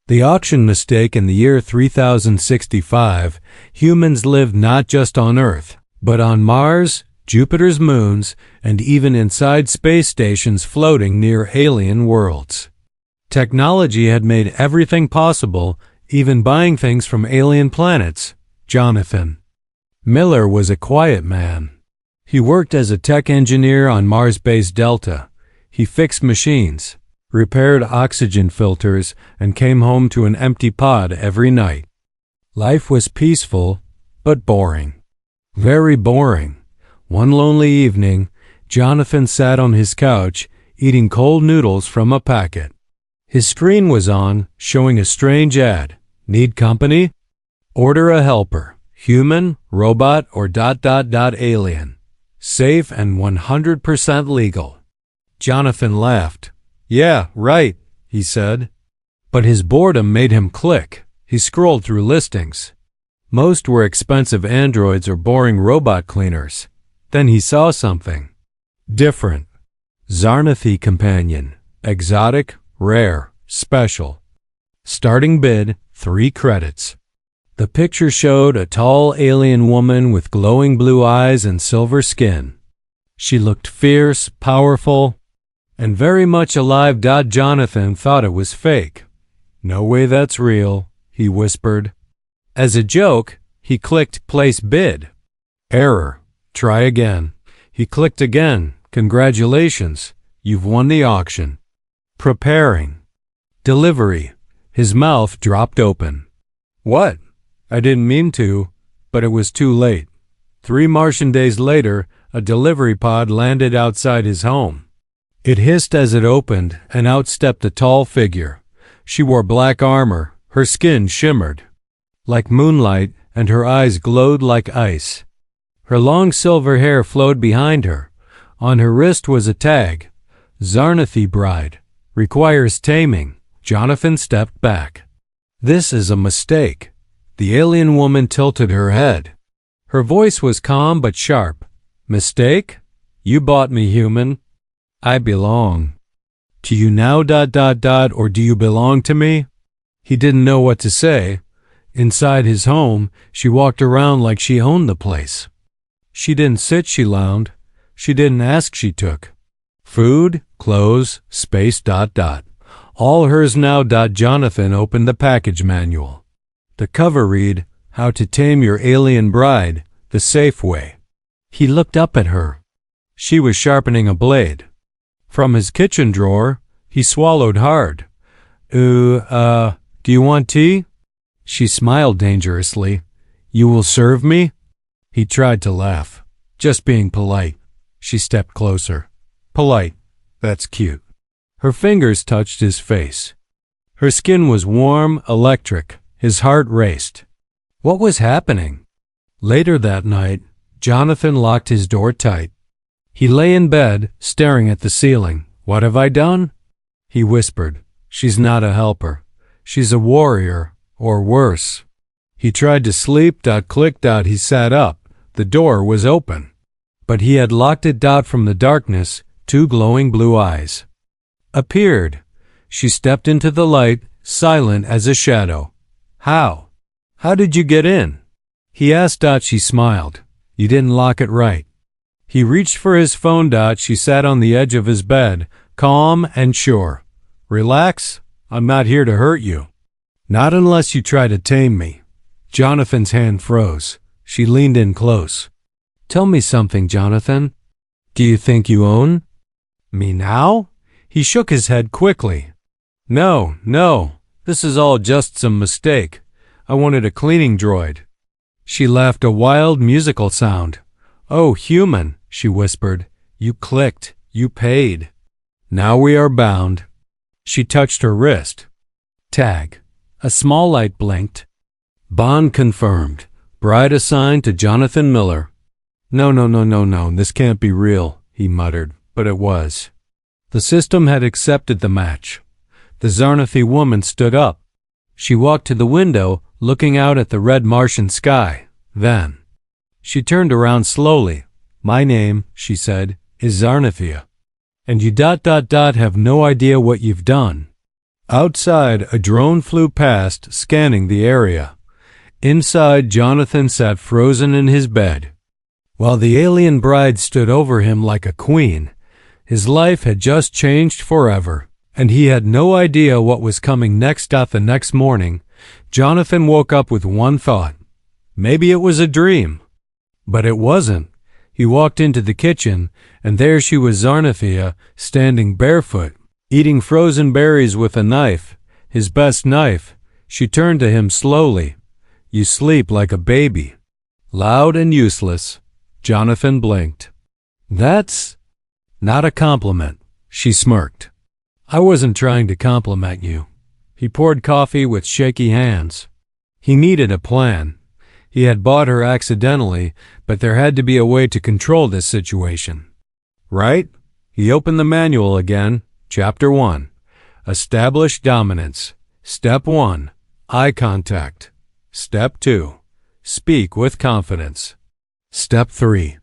The auction mistake. In the year 3065, humans lived not just on Earth, but on Mars, Jupiter's moons, and even inside space stations floating near alien worlds. Technology had made everything possible, even buying things from alien planets. Jonathan Miller was a quiet man. He worked as a tech engineer on Mars Base Delta. He fixed machines, repaired oxygen filters, and came home to an empty pod every night. Life was peaceful, but boring. Very boring. One lonely evening, Jonathan sat on his couch, eating cold noodles from a packet. His screen was on, showing a strange ad. Need company? Order a helper. Human, robot, or ... alien. Safe and 100% legal. Jonathan laughed. Yeah, right, he said. But his boredom made him click. He scrolled through listings. Most were expensive androids or boring robot cleaners. Then he saw something different. Zarnathi companion. Exotic, rare, special. Starting bid, 3 credits. The picture showed a tall alien woman with glowing blue eyes and silver skin. She looked fierce, powerful, and very much alive. Jonathan thought it was fake. No way that's real, he whispered. As a joke, he clicked place bid. Error. Try again. He clicked again. Congratulations, you've won the auction. Preparing. Delivery. His mouth dropped open. What? I didn't mean to, but it was too late. 3 Martian days later, a delivery pod landed outside his home. It hissed as it opened, and out stepped a tall figure. She wore black armor, her skin shimmered like moonlight, and her eyes glowed like ice. Her long silver hair flowed behind her. On her wrist was a tag. Zarnathi bride. Requires taming. Jonathan stepped back. This is a mistake. The alien woman tilted her head. Her voice was calm but sharp. Mistake? You bought me, human. I belong. To you now ... or do you belong to me? He didn't know what to say. Inside his home, she walked around like she owned the place. She didn't sit, she lounged. She didn't ask, she took. Food, clothes, space ... all hers now. Jonathan opened the package manual. The cover read, How to Tame Your Alien Bride, the Safe Way. He looked up at her. She was sharpening a blade. From his kitchen drawer, he swallowed hard. Do you want tea? She smiled dangerously. You will serve me? He tried to laugh. Just being polite. She stepped closer. Polite. That's cute. Her fingers touched his face. Her skin was warm, electric. His heart raced. What was happening? Later that night, Jonathan locked his door tight. He lay in bed, staring at the ceiling. What have I done? He whispered. She's not a helper. She's a warrior, or worse. He tried to sleep. Click. He sat up. The door was open. But he had locked it. From the darkness, 2 glowing blue eyes appeared. She stepped into the light, silent as a shadow. How? How did you get in? He asked. She smiled. You didn't lock it right. He reached for his phone. She sat on the edge of his bed, calm and sure. Relax. I'm not here to hurt you. Not unless you try to tame me. Jonathan's hand froze. She leaned in close. Tell me something, Jonathan. Do you think you own me now? He shook his head quickly. No. This is all just some mistake. I wanted a cleaning droid. She laughed a wild musical sound. Oh, human, she whispered. You clicked. You paid. Now we are bound. She touched her wrist. Tag. A small light blinked. Bond confirmed. Bride assigned to Jonathan Miller. No, this can't be real, he muttered, but it was. The system had accepted the match. The Zarnathi woman stood up. She walked to the window, looking out at the red Martian sky. Then she turned around slowly. My name, she said, is Zarnathia. And you ... have no idea what you've done. Outside, a drone flew past, scanning the area. Inside, Jonathan sat frozen in his bed. While the alien bride stood over him like a queen, his life had just changed forever, and he had no idea what was coming next. The next morning, Jonathan woke up with one thought. Maybe it was a dream. But it wasn't. He walked into the kitchen, and there she was, Zarnithia, standing barefoot, eating frozen berries with a knife, his best knife. She turned to him slowly. "You sleep like a baby." Loud and useless. Jonathan blinked. "That's not a compliment," she smirked. "I wasn't trying to compliment you." He poured coffee with shaky hands. He needed a plan. He had bought her accidentally, but there had to be a way to control this situation. Right? He opened the manual again. Chapter 1. Establish dominance. Step 1. Eye contact. Step 2. Speak with confidence. Step 3.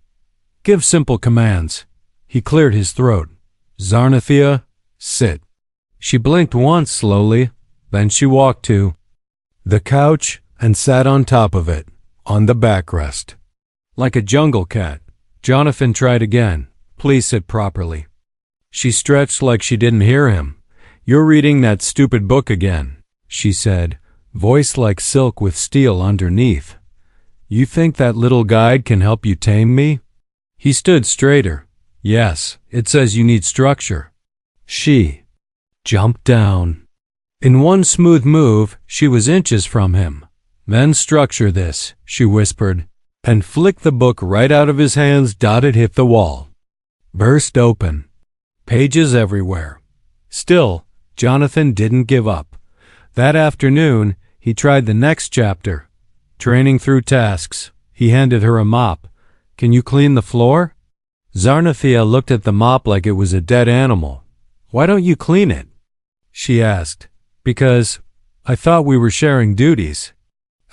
Give simple commands. He cleared his throat. "Zarnithia, sit." She blinked once slowly, then she walked to the couch and sat on top of it, on the backrest. Like a jungle cat, Jonathan tried again. "Please sit properly." She stretched like she didn't hear him. "You're reading that stupid book again," she said, voice like silk with steel underneath. "You think that little guide can help you tame me?" He stood straighter. "Yes, it says you need structure." She jumped down. In one smooth move, she was inches from him. "Then structure this," she whispered, and flicked the book right out of his hands. It hit the wall. Burst open. Pages everywhere. Still, Jonathan didn't give up. That afternoon, he tried the next chapter. Training through tasks. He handed her a mop. "Can you clean the floor?" Zarnithia looked at the mop like it was a dead animal. "Why don't you clean it?" she asked. "Because I thought we were sharing duties."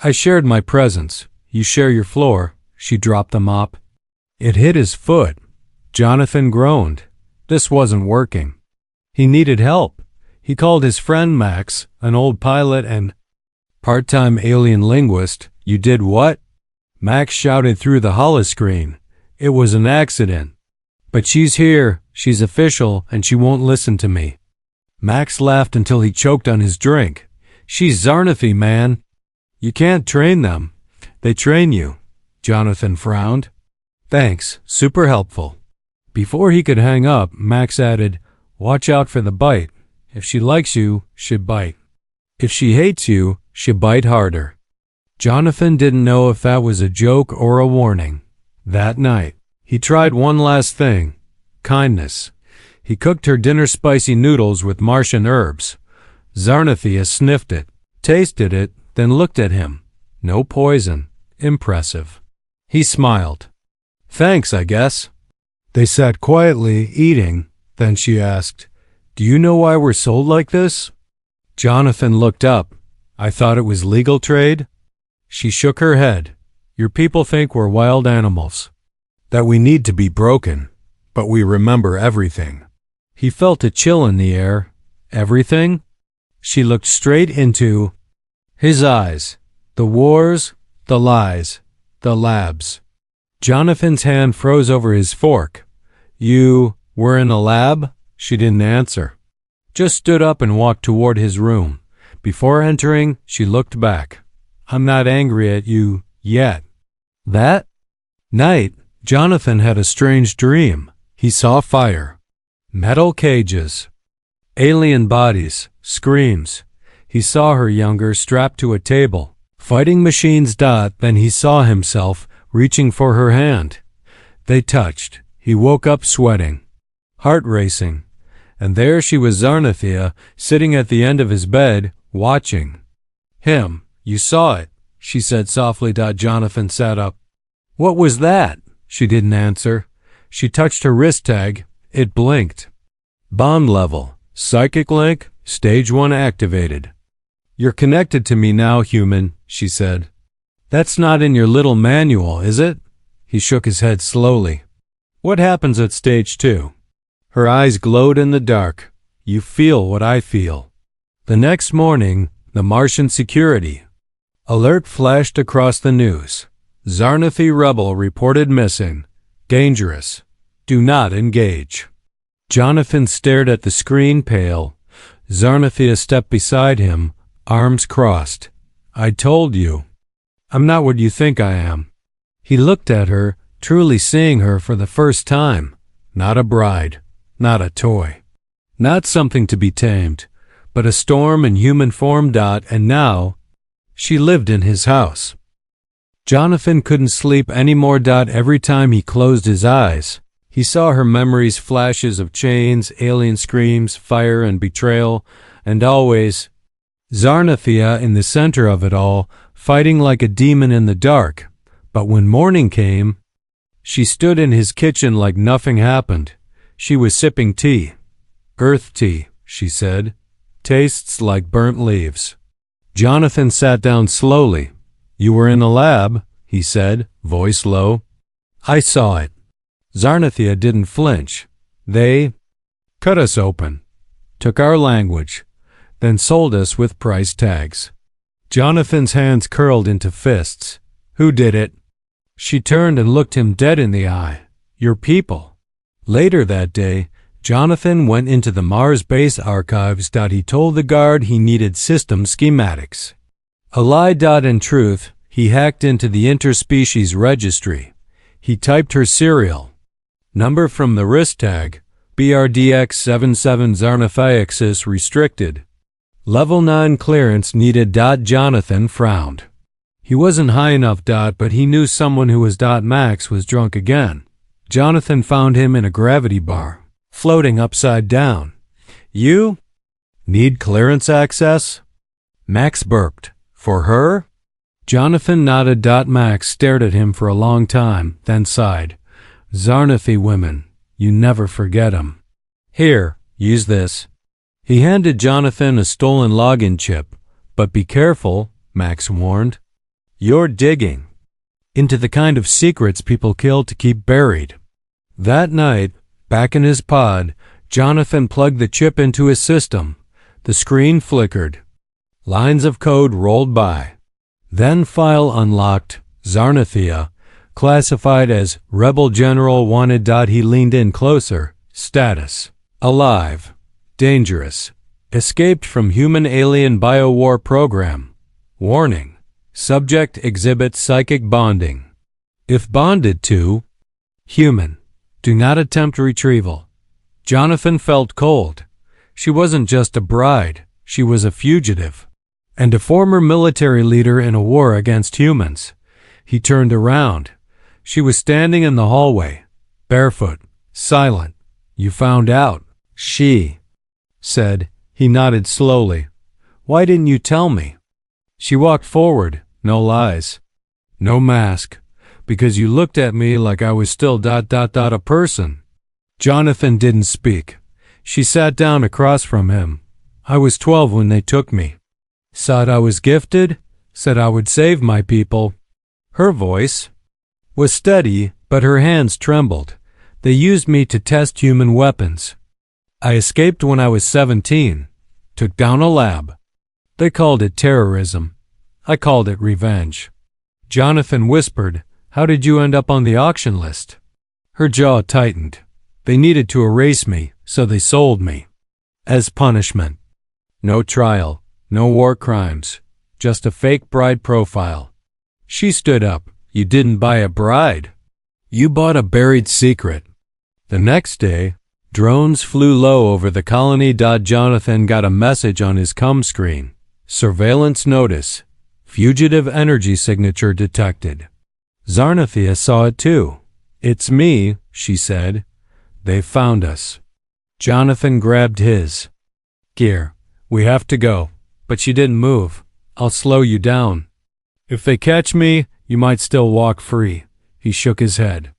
"I shared my presence. You share your floor." She dropped the mop. It hit his foot. Jonathan groaned. This wasn't working. He needed help. He called his friend Max, an old pilot and part-time alien linguist. "You did what?" Max shouted through the holoscreen. "It was an accident. But she's here, she's official, and she won't listen to me." Max laughed until he choked on his drink. "She's Zarnithia, man. You can't train them. They train you." Jonathan frowned. "Thanks, super helpful." Before he could hang up, Max added, "Watch out for the bite. If she likes you, she'll bite. If she hates you, she'll bite harder." Jonathan didn't know if that was a joke or a warning. That night, he tried one last thing. Kindness. He cooked her dinner spicy noodles with Martian herbs. Zarnithia sniffed it, tasted it, then looked at him. No poison. Impressive. He smiled. "Thanks, I guess." They sat quietly, eating. Then she asked, "Do you know why we're sold like this?" Jonathan looked up. "I thought it was legal trade." She shook her head. "Your people think we're wild animals, that we need to be broken, but we remember everything." He felt a chill in the air. Everything? She looked straight into his eyes. The wars, the lies, the labs. Jonathan's hand froze over his fork. "You were in a lab?" She didn't answer. Just stood up and walked toward his room. Before entering, she looked back. "I'm not angry at you yet." That night, Jonathan had a strange dream. He saw fire, metal cages, alien bodies, screams. He saw her younger, strapped to a table, fighting machines. Then he saw himself reaching for her hand. They touched. He woke up sweating, heart racing. And there she was, Zarnithia, sitting at the end of his bed, watching him. "You saw it," she said softly. Jonathan sat up. "What was that?" She didn't answer. She touched her wrist tag. It blinked. "Bond level. Psychic link. Stage 1 activated. You're connected to me now, human," she said. "That's not in your little manual, is it?" He shook his head slowly. "What happens at stage 2? Her eyes glowed in the dark. "You feel what I feel." The next morning, the Martian security alert flashed across the news. Zarnathi rebel reported missing. Dangerous. Do not engage. Jonathan stared at the screen, pale. Zarnathi stepped beside him, arms crossed. I told you. I'm not what you think I am. He looked at her, truly seeing her for the first time. Not a bride, not a toy, not something to be tamed, but a storm in human form. And now, she lived in his house. Jonathan couldn't sleep anymore. Every time he closed his eyes, he saw her memories, flashes of chains, alien screams, fire and betrayal, and always Zarnathia in the center of it all, fighting like a demon in the dark. But when morning came, she stood in his kitchen like nothing happened. She was sipping tea. Earth tea, she said. Tastes like burnt leaves. Jonathan sat down slowly. You were in a lab, he said, voice low. I saw it. Zarnathia didn't flinch. They cut us open, took our language, then sold us with price tags. Jonathan's hands curled into fists. Who did it? She turned and looked him dead in the eye. Your people. Later that day, Jonathan went into the Mars base archives. He told the guard he needed system schematics. A lie. In truth, he hacked into the interspecies registry. He typed her serial number from the wrist tag, BRDX77 Zarnathiaxis restricted. Level 9 clearance needed. Jonathan frowned. He wasn't high enough. But he knew someone who was. Max was drunk again. Jonathan found him in a gravity bar, floating upside down. You need clearance access? Max burped. For her? Jonathan nodded. Max stared at him for a long time, then sighed. Zarnathi women, you never forget 'em. Here, use this. He handed Jonathan a stolen login chip. But be careful, Max warned. You're digging into the kind of secrets people kill to keep buried. That night, back in his pod, Jonathan plugged the chip into his system. The screen flickered. Lines of code rolled by. Then file unlocked. Zarnathia, classified as Rebel General wanted. He leaned in closer. Status: alive. Dangerous. Escaped from human-alien biowar program. Warning: subject exhibits psychic bonding. If bonded to human, do not attempt retrieval. Jonathan felt cold. She wasn't just a bride, she was a fugitive, and a former military leader in a war against humans. He turned around. She was standing in the hallway, barefoot, silent. You found out, she said. He nodded slowly. Why didn't you tell me? She walked forward. No lies. No mask. Because you looked at me like I was still ... a person. Jonathan didn't speak. She sat down across from him. I was 12 when they took me. Said I was gifted. Said I would save my people. Her voice was steady, but her hands trembled. They used me to test human weapons. I escaped when I was 17. Took down a lab. They called it terrorism. I called it revenge. Jonathan whispered, How did you end up on the auction list? Her jaw tightened. They needed to erase me, so they sold me. As punishment. No trial, no war crimes, just a fake bride profile. She stood up. You didn't buy a bride. You bought a buried secret. The next day, drones flew low over the colony. Jonathan got a message on his comm screen. Surveillance notice. Fugitive energy signature detected. Zarnathia saw it too. It's me, she said. They found us. Jonathan grabbed his gear. We have to go. But she didn't move. I'll slow you down. If they catch me, you might still walk free. He shook his head.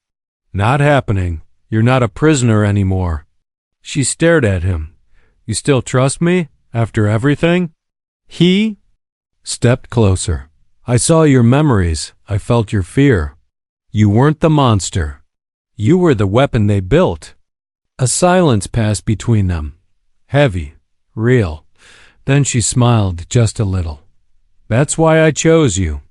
Not happening. You're not a prisoner anymore. She stared at him. You still trust me? After everything? He stepped closer. I saw your memories. I felt your fear. You weren't the monster. You were the weapon they built. A silence passed between them. Heavy. Real. Then she smiled just a little. That's why I chose you.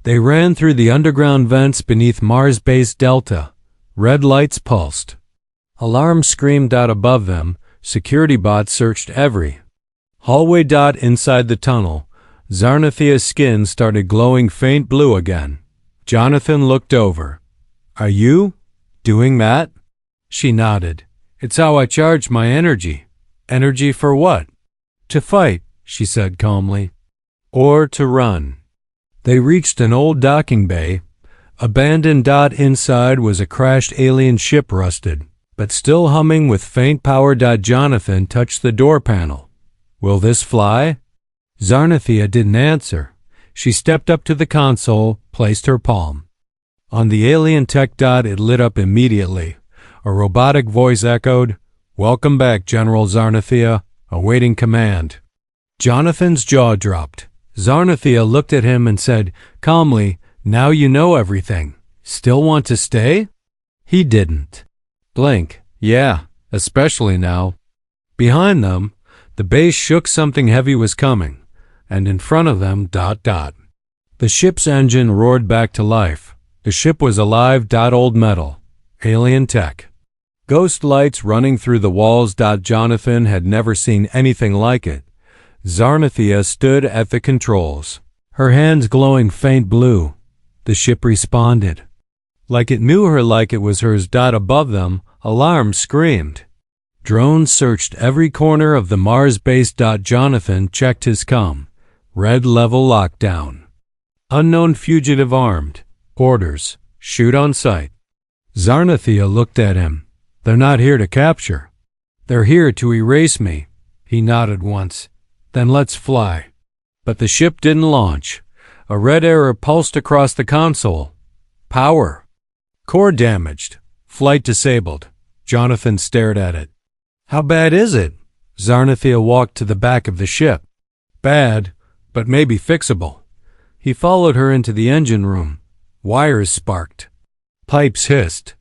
They ran through the underground vents beneath Mars Base Delta. Red lights pulsed. Alarms screamed out above them. Security bots searched every hallway. Inside the tunnel, Zarnathia's skin started glowing faint blue again. Jonathan looked over. Are you doing that? She nodded. It's how I charge my energy. Energy for what? To fight, she said calmly. Or to run. They reached an old docking bay. Abandoned. Inside was a crashed alien ship, rusted, but still humming with faint power. Jonathan touched the door panel. Will this fly? Zarnathia didn't answer. She stepped up to the console, placed her palm on the alien tech. It lit up immediately. A robotic voice echoed, Welcome back, General Zarnathia, awaiting command. Jonathan's jaw dropped. Zarnathia looked at him and said calmly, Now you know everything. Still want to stay? He didn't blink. Yeah, especially now. Behind them, the base shook. Something heavy was coming, and in front of them, the ship's engine roared back to life. The ship was alive. Old metal. Alien tech. Ghost lights running through the walls. Jonathan had never seen anything like it. Zarnathia stood at the controls, her hands glowing faint blue. The ship responded. Like it knew her, like it was hers. Above them, alarms screamed. Drones searched every corner of the Mars base. Jonathan checked his comm. Red level lockdown. Unknown fugitive armed. Orders. Shoot on sight. Zarnathia looked at him. They're not here to capture. They're here to erase me. He nodded once. Then let's fly. But the ship didn't launch. A red error pulsed across the console. Power. Core damaged. Flight disabled. Jonathan stared at it. How bad is it? Zarnathia walked to the back of the ship. Bad, but maybe fixable. He followed her into the engine room. Wires sparked. Pipes hissed.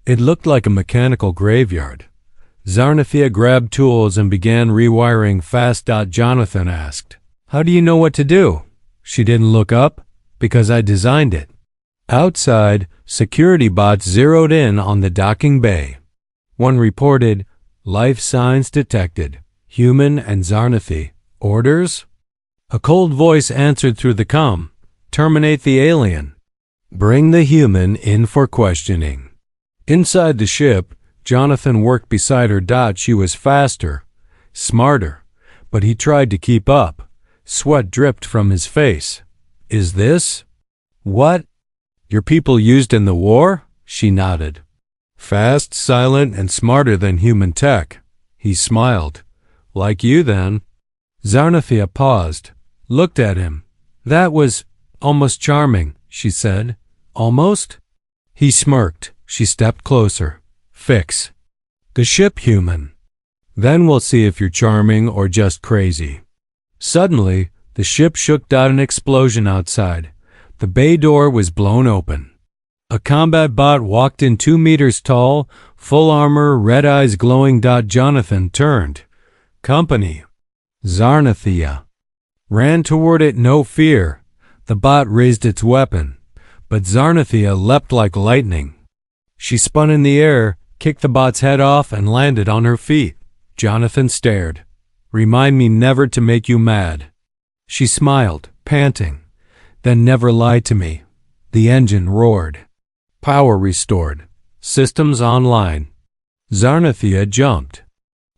It looked like a mechanical graveyard. Zarnathia grabbed tools and began rewiring fast. Jonathan asked, How do you know what to do? She didn't look up. Because I designed it. Outside, security bots zeroed in on the docking bay. One reported, Life signs detected. Human and Zarnathi. Orders? A cold voice answered through the comm. Terminate the alien. Bring the human in for questioning. Inside the ship, Jonathan worked beside her. She was faster, smarter, but he tried to keep up. Sweat dripped from his face. Is this what your people used in the war? She nodded. Fast, silent, and smarter than human tech. He smiled. Like you, then. Zarnathia paused, looked at him. That was almost charming, she said. Almost? He smirked. She stepped closer. Fix the ship, human. Then we'll see if you're charming or just crazy. Suddenly, the ship shook. An explosion outside. The bay door was blown open. A combat bot walked in, 2 meters tall, full armor, red eyes glowing. Jonathan turned. Company. Zarnathia. Ran toward it, no fear. The bot raised its weapon, but Zarnathia leapt like lightning. She spun in the air, kicked the bot's head off, and landed on her feet. Jonathan stared. Remind me never to make you mad. She smiled, panting. Then never lie to me. The engine roared. Power restored. Systems online. Zarnathia jumped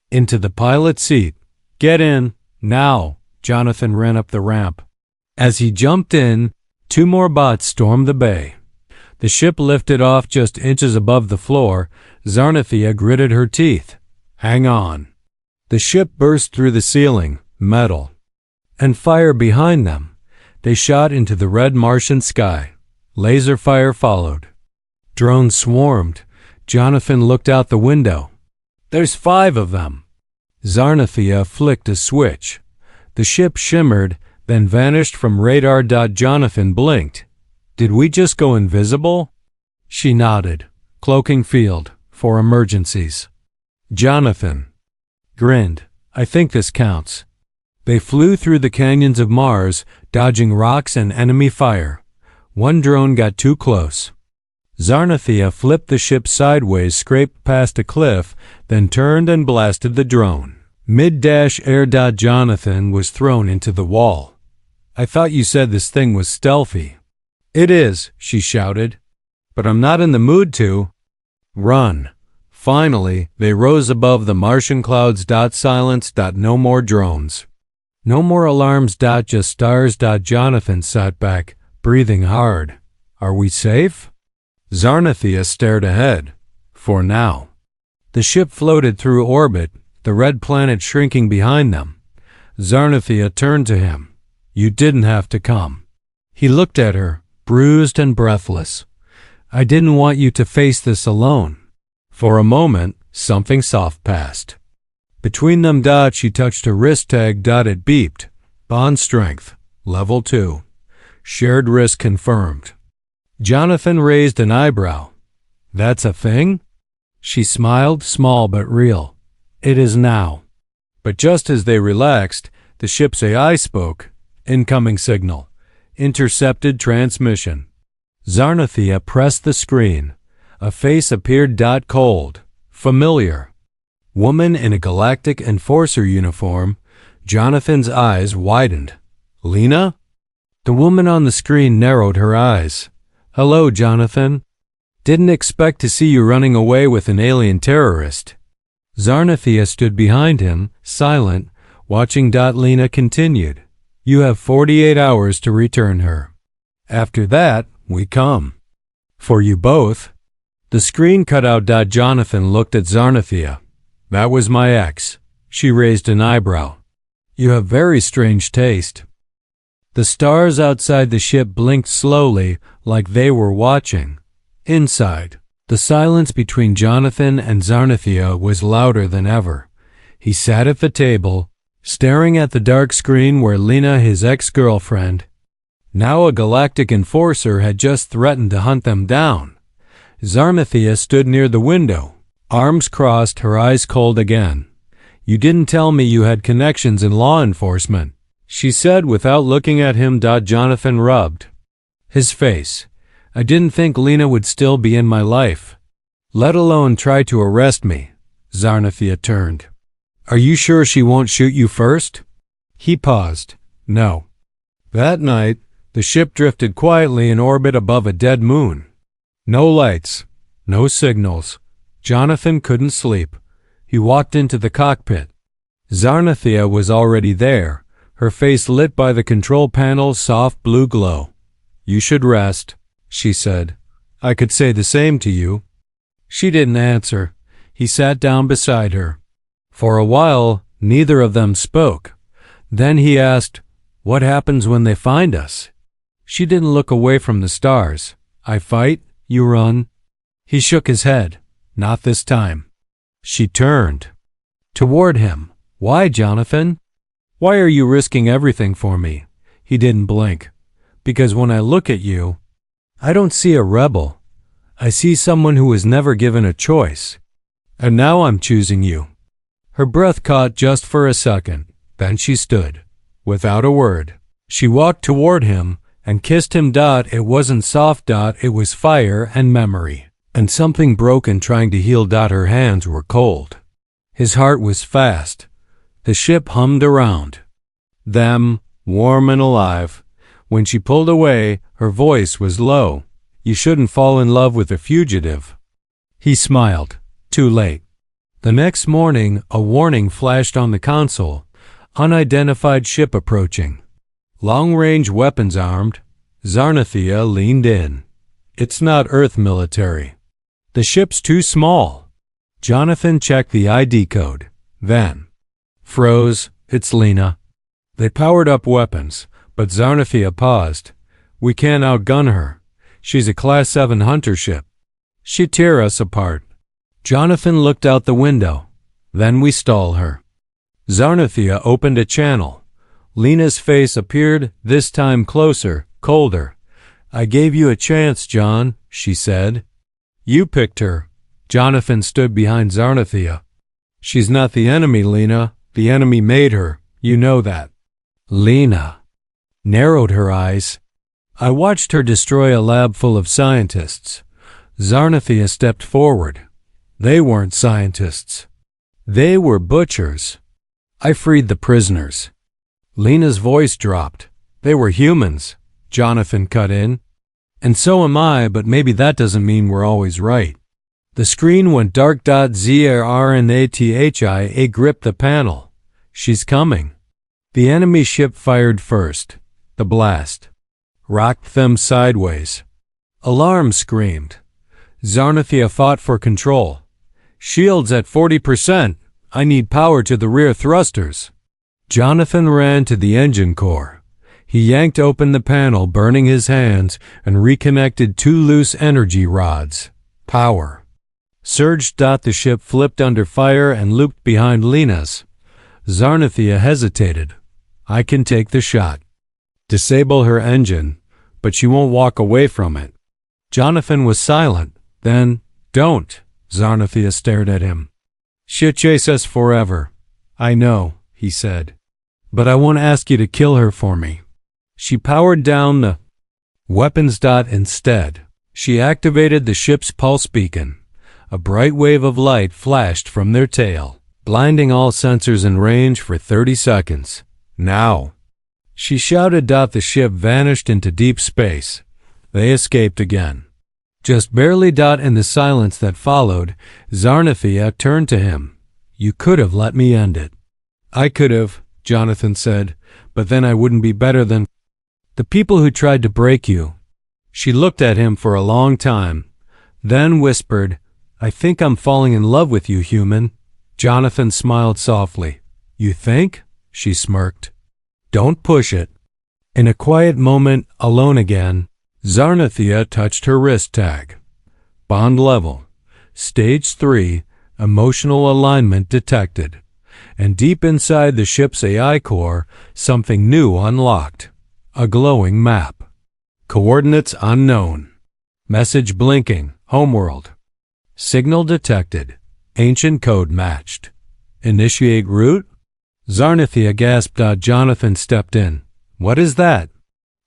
into the pilot seat. Get in, now. Jonathan ran up the ramp. As he jumped in, 2 more bots stormed the bay. The ship lifted off just inches above the floor. Zarnathia gritted her teeth. Hang on. The ship burst through the ceiling, metal, and fire behind them. They shot into the red Martian sky. Laser fire followed. Drones swarmed. Jonathan looked out the window. There's 5 of them. Zarnathia flicked a switch. The ship shimmered, then vanished from radar. Jonathan blinked. Did we just go invisible? She nodded. Cloaking field, for emergencies. Jonathan grinned. I think this counts. They flew through the canyons of Mars, dodging rocks and enemy fire. One drone got too close. Zarnathia flipped the ship sideways, scraped past a cliff, then turned and blasted the drone. Mid-air. Jonathan was thrown into the wall. I thought you said this thing was stealthy. It is, she shouted. But I'm not in the mood to. Run. Finally, they rose above the Martian clouds. Silence. No more drones. No more alarms. Just stars. Jonathan sat back, breathing hard. Are we safe? Zarnathia stared ahead. For now. The ship floated through orbit, the red planet shrinking behind them. Zarnathia turned to him. You didn't have to come. He looked at her, bruised and breathless. I didn't want you to face this alone. For a moment, something soft passed. Between them. She touched a wrist tag. It beeped. Bond strength. Level 2. Shared risk confirmed. Jonathan raised an eyebrow. That's a thing? She smiled, small but real. It is now. But just as they relaxed, the ship's AI spoke. Incoming signal. Intercepted transmission. Zarnathia pressed the screen. A face appeared. Cold. Familiar. Woman in a Galactic enforcer uniform. Jonathan's eyes widened. Lena? The woman on the screen narrowed her eyes. Hello, Jonathan. Didn't expect to see you running away with an alien terrorist. Zarnathia stood behind him, silent, watching. Lena continued. You have 48 hours to return her. After that, we come. For you both. The screen cut out. Jonathan looked at Zarnathia. That was my ex. She raised an eyebrow. You have very strange taste. The stars outside the ship blinked slowly, like they were watching. Inside, the silence between Jonathan and Zarnathia was louder than ever. He sat at the table, staring at the dark screen where Lena, his ex-girlfriend, now a Galactic enforcer, had just threatened to hunt them down. Zarnathia stood near the window, arms crossed, her eyes cold again. You didn't tell me you had connections in law enforcement, she said without looking at him. Jonathan rubbed his face. I didn't think Lena would still be in my life, let alone try to arrest me. Zarnathia turned. Are you sure she won't shoot you first? He paused. No. That night, the ship drifted quietly in orbit above a dead moon. No lights, no signals. Jonathan couldn't sleep. He walked into the cockpit. Zarnathia was already there, her face lit by the control panel's soft blue glow. You should rest, she said. I could say the same to you. She didn't answer. He sat down beside her. For a while, neither of them spoke. Then he asked, What happens when they find us? She didn't look away from the stars. I fight, you run. He shook his head. Not this time. She turned toward him. Why, Jonathan? Why are you risking everything for me? He didn't blink. Because when I look at you, I don't see a rebel. I see someone who was never given a choice. And now I'm choosing you. Her breath caught just for a second. Then she stood. Without a word. She walked toward him and kissed him. It wasn't soft. It was fire and memory. And something broken trying to heal. Her hands were cold. His heart was fast. The ship hummed around them, warm and alive. When she pulled away, her voice was low. You shouldn't fall in love with a fugitive. He smiled. Too late. The next morning, a warning flashed on the console. Unidentified ship approaching. Long-range weapons armed. Zarnathia leaned in. It's not Earth military. The ship's too small. Jonathan checked the ID code. Then froze. It's Lena. They powered up weapons, but Zarnathia paused. We can't outgun her. She's a Class 7 hunter ship. She'd tear us apart. Jonathan looked out the window. Then we stall her. Zarnathia opened a channel. Lena's face appeared, this time closer, colder. I gave you a chance, John, she said. You picked her. Jonathan stood behind Zarnathia. She's not the enemy, Lena. The enemy made her. You know that. Lena narrowed her eyes. I watched her destroy a lab full of scientists. Zarnathia stepped forward. They weren't scientists. They were butchers. I freed the prisoners. Lena's voice dropped. They were humans, Jonathan cut in. And so am I, but maybe that doesn't mean we're always right. The screen went dark. Zarnathia gripped the panel. She's coming. The enemy ship fired first. The blast rocked them sideways. Alarm screamed. Zarnathia fought for control. Shields at 40%. I need power to the rear thrusters. Jonathan ran to the engine core. He yanked open the panel, burning his hands, and reconnected 2 loose energy rods. Power surged. The ship flipped under fire and looped behind Lena's. Zarnathia hesitated. I can take the shot. Disable her engine, but she won't walk away from it. Jonathan was silent. Then, don't. Zarnathia stared at him. She'll chase us forever. I know, he said. But I won't ask you to kill her for me. She powered down the weapons. Instead, she activated the ship's pulse beacon. A bright wave of light flashed from their tail, blinding all sensors in range for 30 seconds. Now, she shouted. The ship vanished into deep space. They escaped again. Just barely. In the silence that followed, Zarnathia turned to him. You could have let me end it. I could have, Jonathan said, but then I wouldn't be better than the people who tried to break you. She looked at him for a long time, then whispered, I think I'm falling in love with you, human. Jonathan smiled softly. You think? She smirked. Don't push it. In a quiet moment, alone again, Zarnathia touched her wrist tag. Bond level. Stage 3, emotional alignment detected. And deep inside the ship's AI core, something new unlocked. A glowing map. Coordinates unknown. Message blinking. Homeworld. Signal detected. Ancient code matched. Initiate route? Zarnathia gasped. Jonathan stepped in. What is that?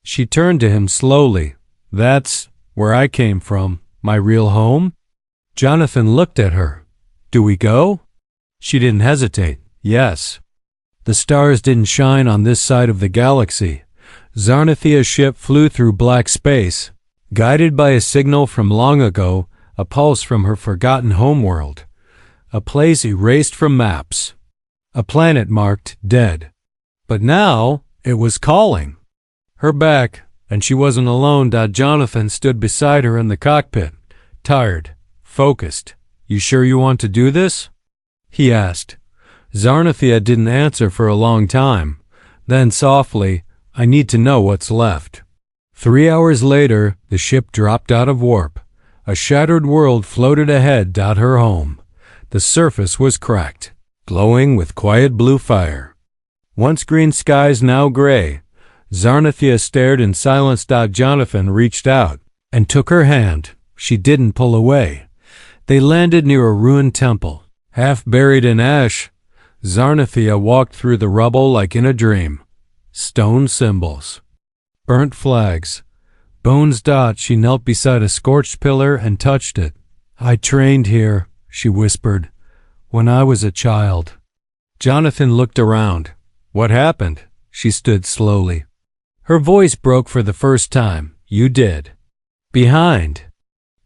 She turned to him slowly. That's where I came from. My real home? Jonathan looked at her. Do we go? She didn't hesitate. Yes. The stars didn't shine on this side of the galaxy. Zarnathia's ship flew through black space, guided by a signal from long ago, a pulse from her forgotten homeworld, a place erased from maps, a planet marked dead. But now it was calling. Her back, and she wasn't alone. Jonathan stood beside her in the cockpit, tired, focused. You sure you want to do this? He asked. Zarnathia didn't answer for a long time. Then softly, I need to know what's left. 3 hours later, the ship dropped out of warp. A shattered world floated ahead. Her home. The surface was cracked, glowing with quiet blue fire. Once green skies, now gray. Zarnathia stared in silence. Jonathan reached out and took her hand. She didn't pull away. They landed near a ruined temple, half buried in ash. Zarnathia walked through the rubble like in a dream. Stone symbols, burnt flags, bones. She knelt beside a scorched pillar and touched it. I trained here, she whispered, when I was a child. Jonathan looked around. What happened? She stood slowly. Her voice broke for the first time. You did. Behind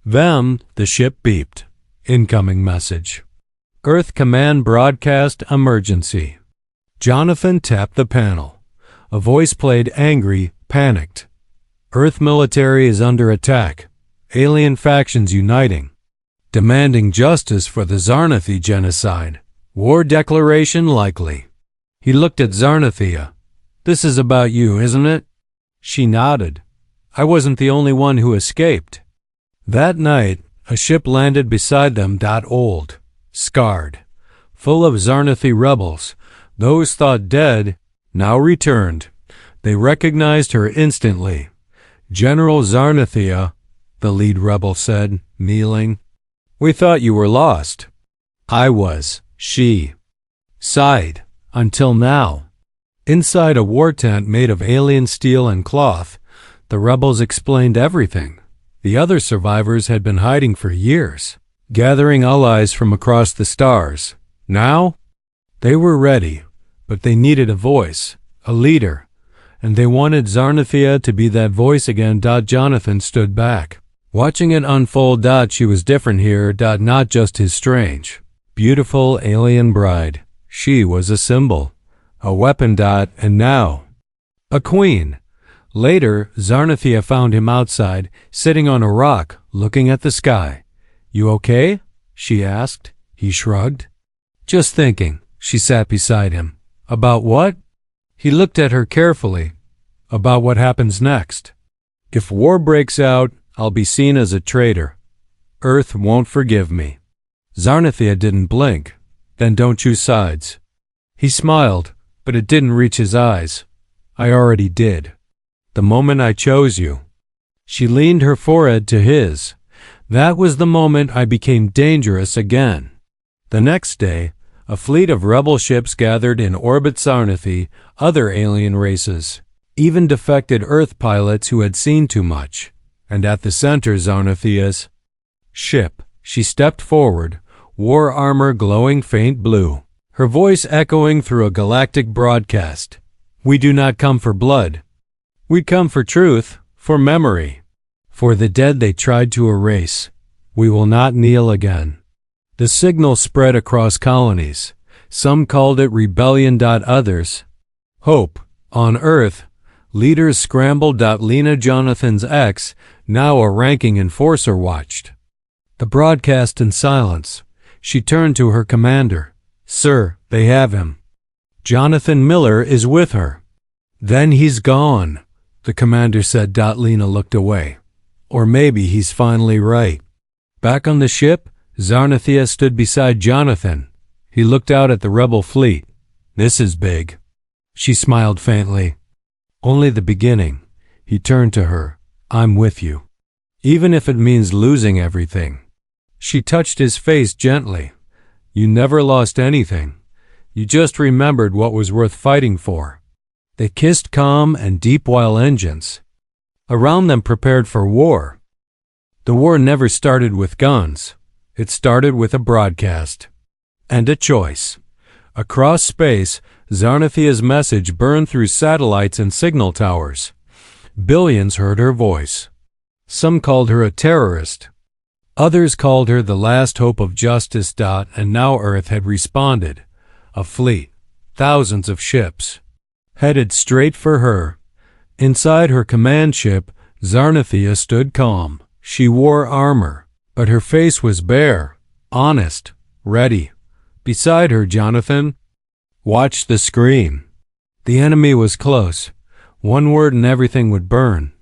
them, the ship beeped. Incoming message. Earth Command Broadcast Emergency. Jonathan tapped the panel. A voice played, angry, panicked. Earth military is under attack. Alien factions uniting. Demanding justice for the Zarnathi genocide. War declaration likely. He looked at Zarnathia. This is about you, isn't it? She nodded. I wasn't the only one who escaped. That night, a ship landed beside them. Old, scarred, full of Zarnathi rebels. Those thought dead, now returned. They recognized her instantly. General Zarnathia, the lead rebel said, kneeling. We thought you were lost. I was, she sighed. Until now. Inside a war tent made of alien steel and cloth, the rebels explained everything. The other survivors had been hiding for years, gathering allies from across the stars. Now, they were ready, but they needed a voice, a leader, and they wanted Zarnathia to be that voice again. Jonathan stood back, watching it unfold. She was different here. Not just his strange, beautiful alien bride. She was a symbol, a weapon. And now, a queen. Later, Zarnathia found him outside, sitting on a rock, looking at the sky. "You okay?" she asked. He shrugged. "Just thinking." She sat beside him. "About what?" He looked at her carefully. "About what happens next. If war breaks out, I'll be seen as a traitor. Earth won't forgive me." Zarnathia didn't blink. "Then don't choose sides." He smiled, but it didn't reach his eyes. "I already did. The moment I chose you." She leaned her forehead to his. "That was the moment I became dangerous again." The next day, a fleet of rebel ships gathered in orbit Zarnathia, other alien races, even defected Earth pilots who had seen too much. And at the center, Zarnathia's ship. She stepped forward, war armor glowing faint blue, her voice echoing through a galactic broadcast. "We do not come for blood. We come for truth, for memory, for the dead they tried to erase. We will not kneel again." The signal spread across colonies. Some called it rebellion. Others, hope. On Earth, leaders scrambled. Lena, Jonathan's ex, now a ranking enforcer, watched the broadcast in silence. She turned to her commander. "Sir, they have him. Jonathan Miller is with her." "Then he's gone," the commander said. Lena looked away. "Or maybe he's finally right." Back on the ship, Zarnathia stood beside Jonathan. He looked out at the rebel fleet. "This is big." She smiled faintly. "Only the beginning." He turned to her. "I'm with you, even if it means losing everything." She touched his face gently. "You never lost anything. You just remembered what was worth fighting for." They kissed calm and deep while engines around them prepared for war. The war never started with guns. It started with a broadcast and a choice. Across space, Zarnathia's message burned through satellites and signal towers. Billions heard her voice. Some called her a terrorist. Others called her the last hope of justice. And now Earth had responded. A fleet, thousands of ships, headed straight for her. Inside her command ship, Zarnathia stood calm. She wore armor, but her face was bare, honest, ready. Beside her, Jonathan watched the screen. The enemy was close. One word and everything would burn.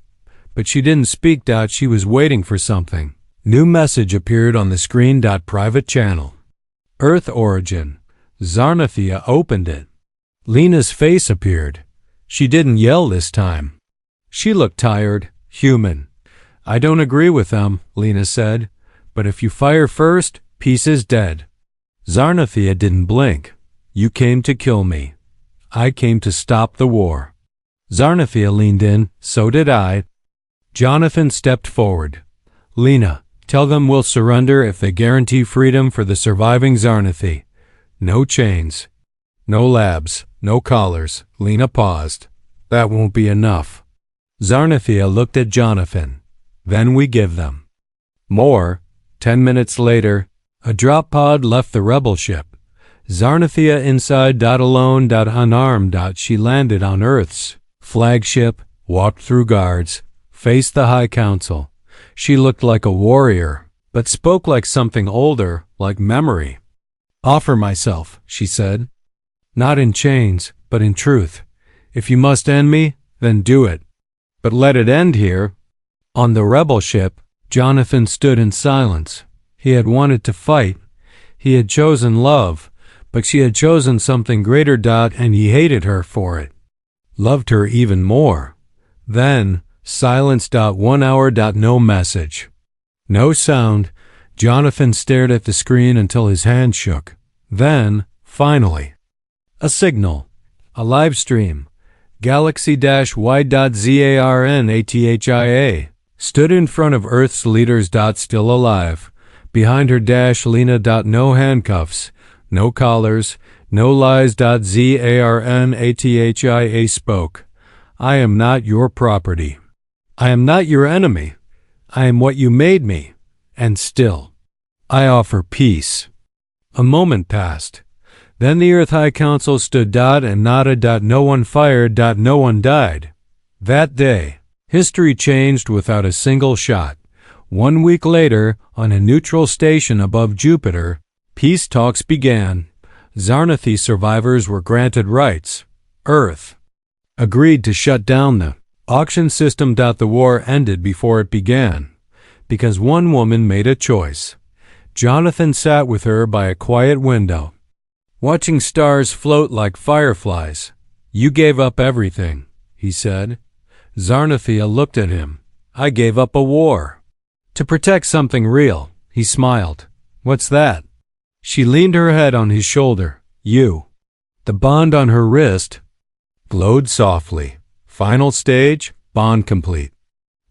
But she didn't speak. She was waiting for something. New message appeared on the screen. Private channel. Earth origin. Zarnathia opened it. Lena's face appeared. She didn't yell this time. She looked tired, human. "I don't agree with them," Lena said. "But if you fire first, peace is dead." Zarnathia didn't blink. "You came to kill me. I came to stop the war." Zarnathia leaned in. "So did I." Jonathan stepped forward. "Lena, tell them we'll surrender if they guarantee freedom for the surviving Zarnathia. No chains. No labs. No collars." Lena paused. "That won't be enough." Zarnathia looked at Jonathan. "Then we give them more." 10 minutes later, a drop pod left the rebel ship. Zarnathia inside. Alone. Unarmed. She landed on Earth's flagship, walked through guards, faced the High Council. She looked like a warrior, but spoke like something older, like memory. "Offer myself," she said. "Not in chains, but in truth. If you must end me, then do it. But let it end here." On the rebel ship, Jonathan stood in silence. He had wanted to fight. He had chosen love, but she had chosen something greater. And he hated her for it. Loved her even more. Then, silence. 1 hour. No message. No sound. Jonathan stared at the screen until his hand shook. Then, finally, a signal. A live stream. Galaxy-Y.ZARNATHIA stood in front of Earth's leaders. Still alive. Behind her Lena. No handcuffs, no collars, no lies. ZARNATHIA spoke. I am not your property. I am not your enemy. I am what you made me, and still, I offer peace. A moment passed. Then the Earth High Council stood. And nodded. No one fired. No one died. That day, history changed without a single shot. 1 week later, on a neutral station above Jupiter, peace talks began. Zarnathi survivors were granted rights. Earth agreed to shut down the auction system. The war ended before it began, because one woman made a choice. Jonathan sat with her by a quiet window, watching stars float like fireflies. You gave up everything, he said. Zarnathia looked at him. I gave up a war. To protect something real, he smiled. What's that? She leaned her head on his shoulder. You. The bond on her wrist glowed softly. Final stage, bond complete.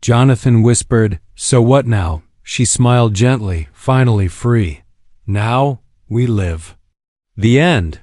Jonathan whispered, so what now? She smiled gently, finally free. Now we live. The end.